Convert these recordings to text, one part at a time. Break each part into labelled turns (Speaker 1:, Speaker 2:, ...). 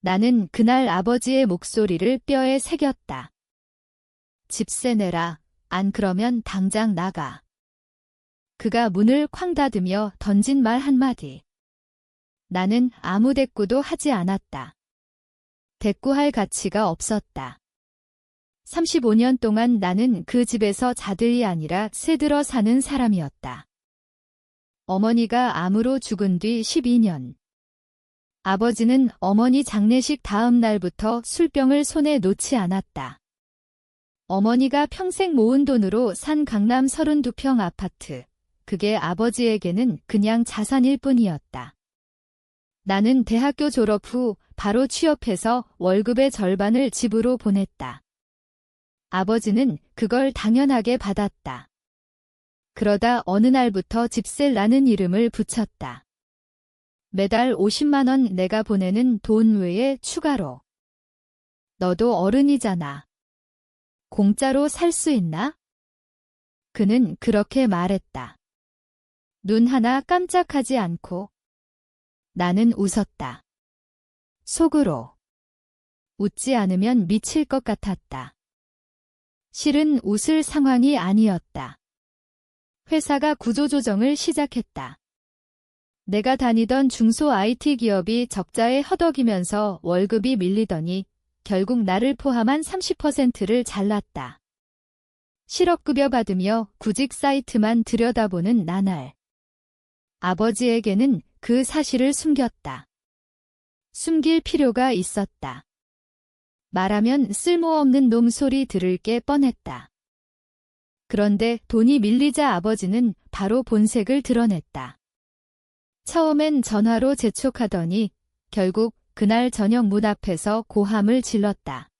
Speaker 1: 나는 그날 아버지의 목소리를 뼈에 새겼다. 집세 내라. 안 그러면 당장 나가. 그가 문을 쾅 닫으며 던진 말 한마디. 나는 아무 대꾸도 하지 않았다. 대꾸할 가치가 없었다. 35년 동안 나는 그 집에서 자들이 아니라 새들어 사는 사람이었다. 어머니가 암으로 죽은 뒤 12년. 아버지는 어머니 장례식 다음 날부터 술병을 손에 놓지 않았다. 어머니가 평생 모은 돈으로 산 강남 32평 아파트. 그게 아버지에게는 그냥 자산일 뿐이었다. 나는 대학교 졸업 후 바로 취업해서 월급의 절반을 집으로 보냈다. 아버지는 그걸 당연하게 받았다. 그러다 어느 날부터 집세라는 이름을 붙였다. 매달 50만 원 내가 보내는 돈 외에 추가로. 너도 어른이잖아. 공짜로 살 수 있나? 그는 그렇게 말했다. 눈 하나 깜짝하지 않고. 나는 웃었다. 속으로. 웃지 않으면 미칠 것 같았다. 실은 웃을 상황이 아니었다. 회사가 구조조정을 시작했다. 내가 다니던 중소 IT 기업이 적자에 허덕이면서 월급이 밀리더니 결국 나를 포함한 30%를 잘랐다. 실업급여 받으며 구직 사이트만 들여다보는 나날. 아버지에게는 그 사실을 숨겼다. 숨길 필요가 있었다. 말하면 쓸모없는 놈 소리 들을 게 뻔했다. 그런데 돈이 밀리자 아버지는 바로 본색을 드러냈다. 처음엔 전화로 재촉하더니 결국 그날 저녁 문 앞에서 고함을 질렀다.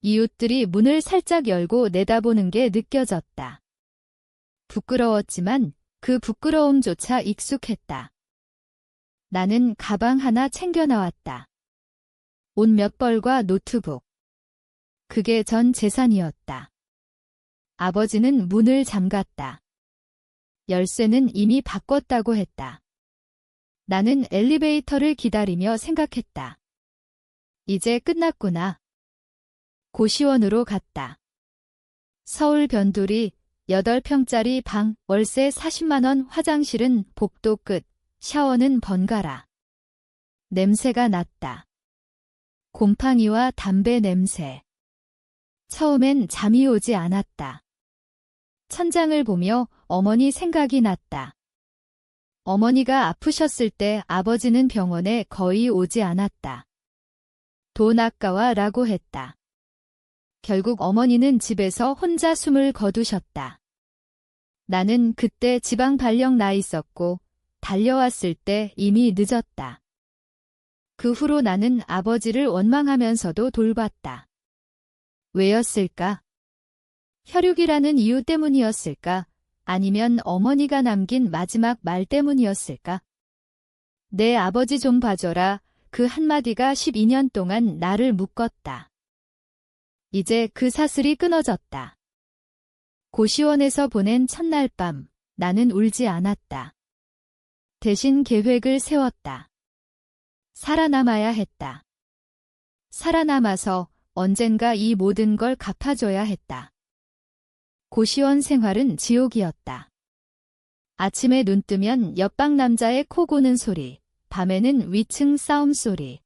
Speaker 1: 이웃들이 문을 살짝 열고 내다보는 게 느껴졌다. 부끄러웠지만 그 부끄러움조차 익숙했다. 나는 가방 하나 챙겨 나왔다. 옷 몇 벌과 노트북. 그게 전 재산이었다. 아버지는 문을 잠갔다. 열쇠는 이미 바꿨다고 했다. 나는 엘리베이터를 기다리며 생각했다. 이제 끝났구나. 고시원으로 갔다. 서울 변두리 8평짜리 방, 월세 40만 원, 화장실은 복도 끝, 샤워는 번갈아. 냄새가 났다. 곰팡이와 담배 냄새. 처음엔 잠이 오지 않았다. 천장을 보며 어머니 생각이 났다. 어머니가 아프셨을 때 아버지는 병원에 거의 오지 않았다. 돈 아까워 라고 했다. 결국 어머니는 집에서 혼자 숨을 거두셨다. 나는 그때 지방 발령 나 있었고 달려왔을 때 이미 늦었다. 그 후로 나는 아버지를 원망하면서도 돌봤다. 왜였을까? 혈육이라는 이유 때문이었을까? 아니면 어머니가 남긴 마지막 말 때문이었을까? 내 아버지 좀 봐줘라. 그 한마디가 12년 동안 나를 묶었다. 이제 그 사슬이 끊어졌다. 고시원에서 보낸 첫날 밤, 나는 울지 않았다. 대신 계획을 세웠다. 살아남아야 했다. 살아남아서 언젠가 이 모든 걸 갚아줘야 했다. 고시원 생활은 지옥이었다. 아침에 눈 뜨면 옆방 남자의 코 고는 소리, 밤에는 위층 싸움 소리.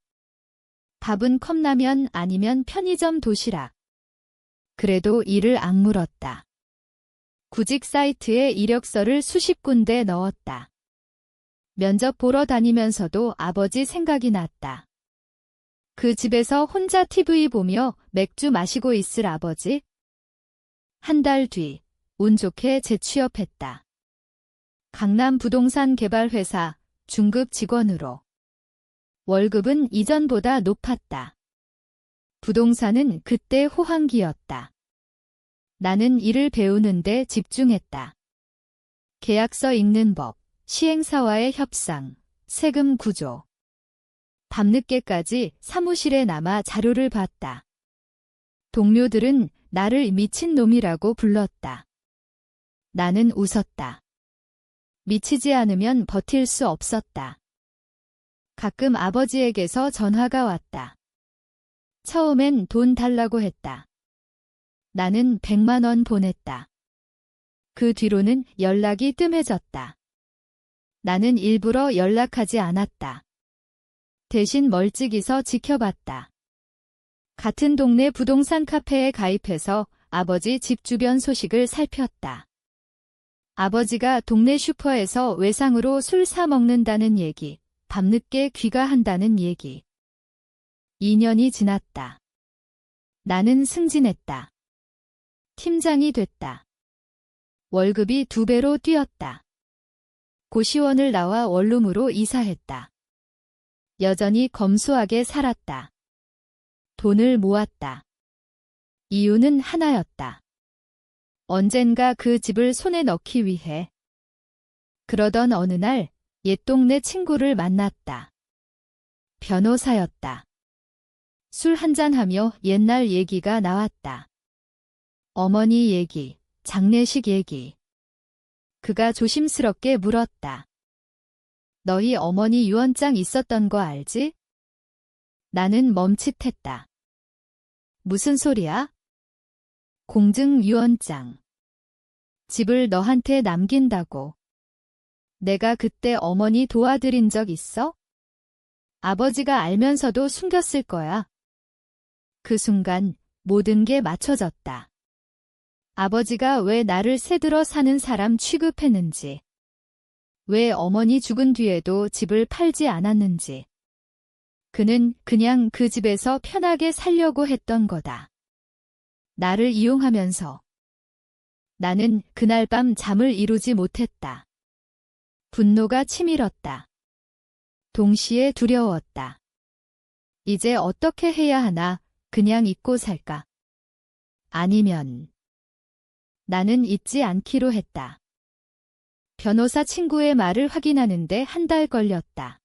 Speaker 1: 밥은 컵라면 아니면 편의점 도시락. 그래도 이를 악물었다. 구직 사이트에 이력서를 수십 군데 넣었다. 면접 보러 다니면서도 아버지 생각이 났다. 그 집에서 혼자 TV 보며 맥주 마시고 있을 아버지. 한 달 뒤, 운 좋게 재취업했다. 강남 부동산 개발회사 중급 직원으로. 월급은 이전보다 높았다. 부동산은 그때 호황기였다. 나는 일을 배우는데 집중했다. 계약서 읽는 법, 시행사와의 협상, 세금 구조. 밤늦게까지 사무실에 남아 자료를 봤다. 동료들은 나를 미친놈이라고 불렀다. 나는 웃었다. 미치지 않으면 버틸 수 없었다. 가끔 아버지에게서 전화가 왔다. 처음엔 돈 달라고 했다. 나는 100만 원 보냈다. 그 뒤로는 연락이 뜸해졌다. 나는 일부러 연락하지 않았다. 대신 멀찍이서 지켜봤다. 같은 동네 부동산 카페에 가입해서 아버지 집 주변 소식을 살폈다. 아버지가 동네 슈퍼에서 외상으로 술 사 먹는다는 얘기, 밤늦게 귀가한다는 얘기. 2년이 지났다. 나는 승진했다. 팀장이 됐다. 월급이 2배로 뛰었다. 고시원을 나와 원룸으로 이사했다. 여전히 검소하게 살았다. 돈을 모았다. 이유는 하나였다. 언젠가 그 집을 손에 넣기 위해. 그러던 어느 날 옛 동네 친구를 만났다. 변호사였다. 술 한잔하며 옛날 얘기가 나왔다. 어머니 얘기, 장례식 얘기. 그가 조심스럽게 물었다. 너희 어머니 유언장 있었던 거 알지? 나는 멈칫했다. 무슨 소리야? 공증 유언장. 집을 너한테 남긴다고. 내가 그때 어머니 도와드린 적 있어? 아버지가 알면서도 숨겼을 거야. 그 순간 모든 게 맞춰졌다. 아버지가 왜 나를 새들어 사는 사람 취급했는지, 왜 어머니 죽은 뒤에도 집을 팔지 않았는지. 그는 그냥 그 집에서 편하게 살려고 했던 거다. 나를 이용하면서. 나는 그날 밤 잠을 이루지 못했다. 분노가 치밀었다. 동시에 두려웠다. 이제 어떻게 해야 하나, 그냥 잊고 살까? 아니면 나는 잊지 않기로 했다. 변호사 친구의 말을 확인하는데 1달 걸렸다.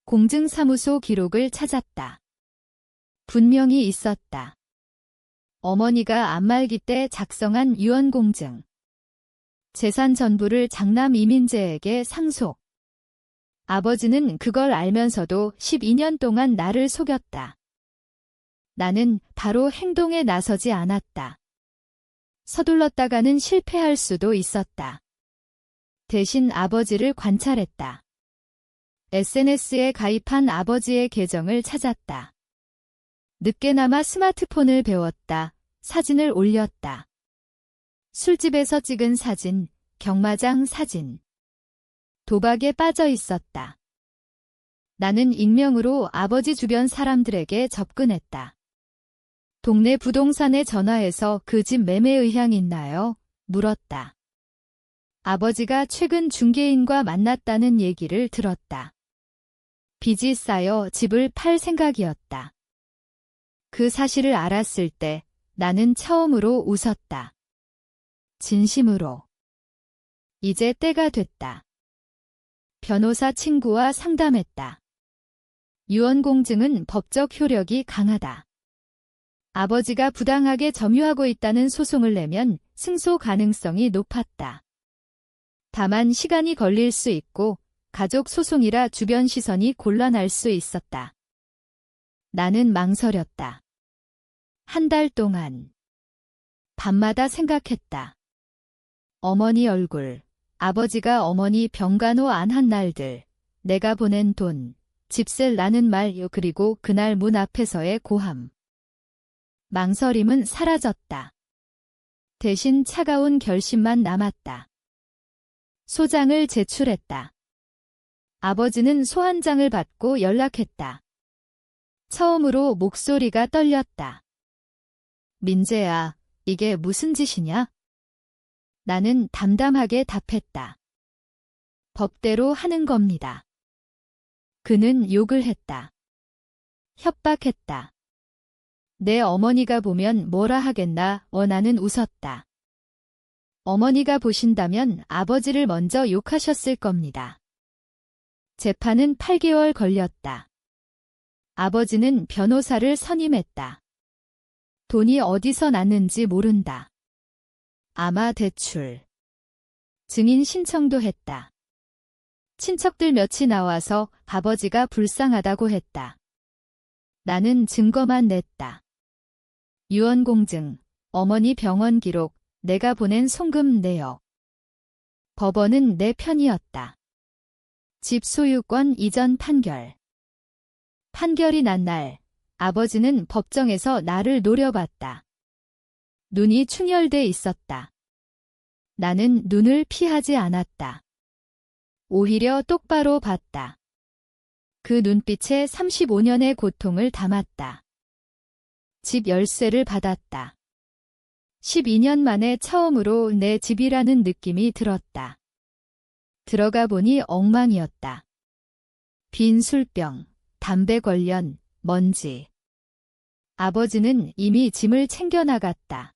Speaker 1: 공증사무소 기록을 찾았다. 분명히 있었다. 어머니가 안말기 때 작성한 유언공증. 재산 전부를 장남 이민재에게 상속. 아버지는 그걸 알면서도 12년 동안 나를 속였다. 나는 바로 행동에 나서지 않았다. 서둘렀다가는 실패할 수도 있었다. 대신 아버지를 관찰했다. SNS에 가입한 아버지의 계정을 찾았다. 늦게나마 스마트폰을 배웠다. 사진을 올렸다. 술집에서 찍은 사진, 경마장 사진. 도박에 빠져 있었다. 나는 익명으로 아버지 주변 사람들에게 접근했다. 동네 부동산에 전화해서 그 집 매매 의향 있나요? 물었다. 아버지가 최근 중개인과 만났다는 얘기를 들었다. 빚이 쌓여 집을 팔 생각이었다. 그 사실을 알았을 때 나는 처음으로 웃었다. 진심으로. 이제 때가 됐다. 변호사 친구와 상담했다. 유언공증은 법적 효력이 강하다. 아버지가 부당하게 점유하고 있다는 소송을 내면 승소 가능성이 높았다. 다만 시간이 걸릴 수 있고 가족 소송이라 주변 시선이 곤란할 수 있었다. 나는 망설였다. 1달 동안 밤마다 생각했다. 어머니 얼굴, 아버지가 어머니 병간호 안 한 날들, 내가 보낸 돈, 집셀 나는 말, 그리고 그날 문 앞에서의 고함. 망설임은 사라졌다. 대신 차가운 결심만 남았다. 소장을 제출했다. 아버지는 소환장을 받고 연락했다. 처음으로 목소리가 떨렸다. 민재야, 이게 무슨 짓이냐? 나는 담담하게 답했다. 법대로 하는 겁니다. 그는 욕을 했다. 협박했다. 내 어머니가 보면 뭐라 하겠나. 나는 웃었다. 어머니가 보신다면 아버지를 먼저 욕하셨을 겁니다. 재판은 8개월 걸렸다. 아버지는 변호사를 선임했다. 돈이 어디서 났는지 모른다. 아마 대출. 증인 신청도 했다. 친척들 몇이 나와서 아버지가 불쌍하다고 했다. 나는 증거만 냈다. 유언공증, 어머니 병원 기록, 내가 보낸 송금 내역. 법원은 내 편이었다. 집 소유권 이전 판결. 판결이 난 날, 아버지는 법정에서 나를 노려봤다. 눈이 충혈돼 있었다. 나는 눈을 피하지 않았다. 오히려 똑바로 봤다. 그 눈빛에 35년의 고통을 담았다. 집 열쇠를 받았다. 12년 만에 처음으로 내 집이라는 느낌이 들었다. 들어가 보니 엉망이었다. 빈 술병, 담배 관련, 먼지. 아버지는 이미 짐을 챙겨나갔다.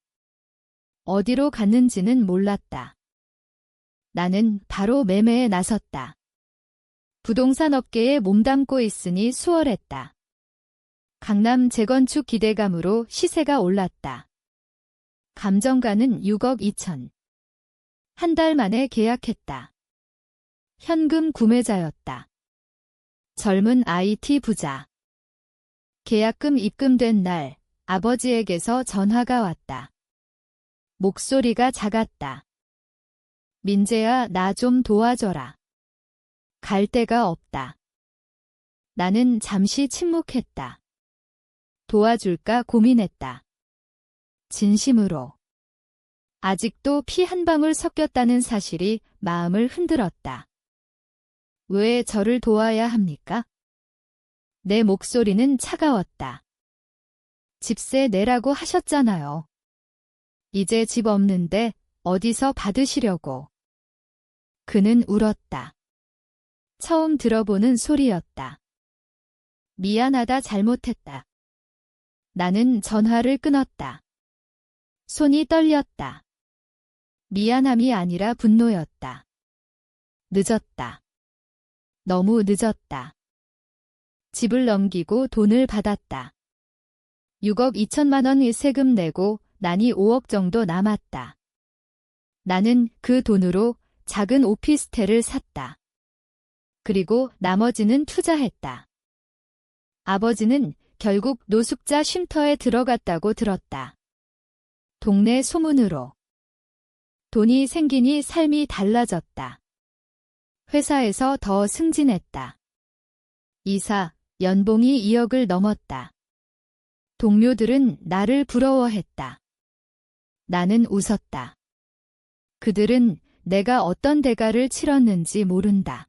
Speaker 1: 어디로 갔는지는 몰랐다. 나는 바로 매매에 나섰다. 부동산 업계에 몸담고 있으니 수월했다. 강남 재건축 기대감으로 시세가 올랐다. 감정가는 6억 2천. 한 달 만에 계약했다. 현금 구매자였다. 젊은 IT 부자. 계약금 입금된 날, 아버지에게서 전화가 왔다. 목소리가 작았다. 민재야, 나 좀 도와줘라. 갈 데가 없다. 나는 잠시 침묵했다. 도와줄까 고민했다. 진심으로. 아직도 피 한 방울 섞였다는 사실이 마음을 흔들었다. 왜 저를 도와야 합니까? 내 목소리는 차가웠다. 집세 내라고 하셨잖아요. 이제 집 없는데 어디서 받으시려고. 그는 울었다. 처음 들어보는 소리였다. 미안하다, 잘못했다. 나는 전화를 끊었다. 손이 떨렸다. 미안함이 아니라 분노였다. 늦었다. 너무 늦었다. 집을 넘기고 돈을 받았다. 6억 2천만 원의 세금 내고 난이 5억 정도 남았다. 나는 그 돈으로 작은 오피스텔을 샀다. 그리고 나머지는 투자했다. 아버지는 결국 노숙자 쉼터에 들어갔다고 들었다. 동네 소문으로. 돈이 생기니 삶이 달라졌다. 회사에서 더 승진했다. 이사, 연봉이 2억을 넘었다. 동료들은 나를 부러워했다. 나는 웃었다. 그들은 내가 어떤 대가를 치렀는지 모른다.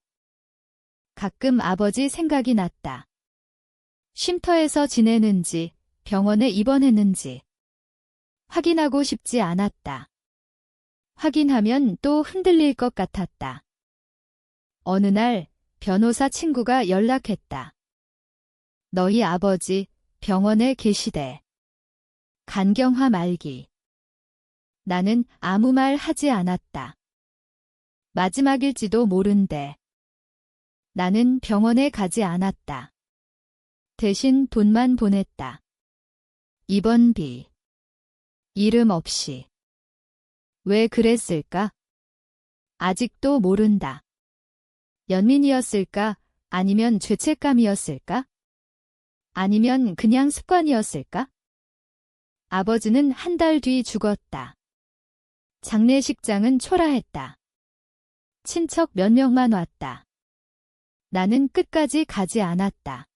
Speaker 1: 가끔 아버지 생각이 났다. 쉼터에서 지내는지, 병원에 입원했는지. 확인하고 싶지 않았다. 확인하면 또 흔들릴 것 같았다. 어느 날 변호사 친구가 연락했다. 너희 아버지 병원에 계시대. 간경화 말기. 나는 아무 말 하지 않았다. 마지막일지도 모른대. 나는 병원에 가지 않았다. 대신 돈만 보냈다. 입원비. 이름 없이. 왜 그랬을까? 아직도 모른다. 연민이었을까? 아니면 죄책감이었을까? 아니면 그냥 습관이었을까? 아버지는 한 달 뒤 죽었다. 장례식장은 초라했다. 친척 몇 명만 왔다. 나는 끝까지 가지 않았다.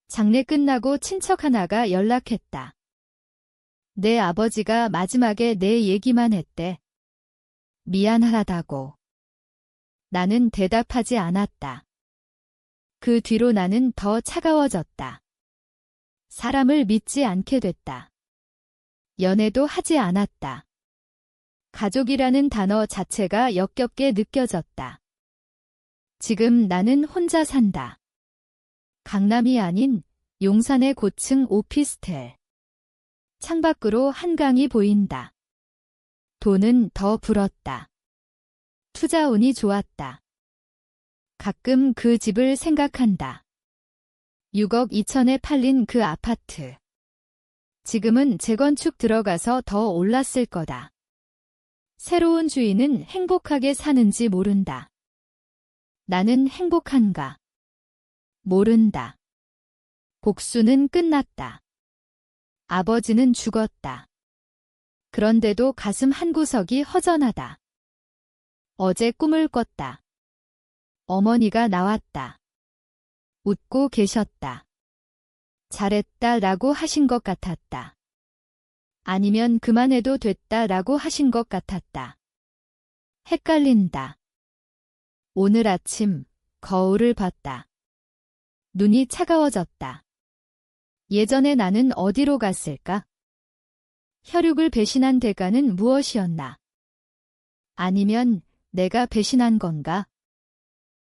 Speaker 1: 장례 끝나고 친척 하나가 연락했다. 내 아버지가 마지막에 내 얘기만 했대. 미안하다고. 나는 대답하지 않았다. 그 뒤로 나는 더 차가워졌다. 사람을 믿지 않게 됐다. 연애도 하지 않았다. 가족이라는 단어 자체가 역겹게 느껴졌다. 지금 나는 혼자 산다. 강남이 아닌 용산의 고층 오피스텔. 창밖으로 한강이 보인다. 돈은 더 불었다. 투자 운이 좋았다. 가끔 그 집을 생각한다. 6억 2천에 팔린 그 아파트. 지금은 재건축 들어가서 더 올랐을 거다. 새로운 주인은 행복하게 사는지 모른다. 나는 행복한가? 모른다. 복수는 끝났다. 아버지는 죽었다. 그런데도 가슴 한구석이 허전하다. 어제 꿈을 꿨다. 어머니가 나왔다. 웃고 계셨다. 잘했다 라고 하신 것 같았다. 아니면 그만해도 됐다 라고 하신 것 같았다. 헷갈린다. 오늘 아침 거울을 봤다. 눈이 차가워졌다. 예전에 나는 어디로 갔을까? 혈육을 배신한 대가는 무엇이었나? 아니면 내가 배신한 건가?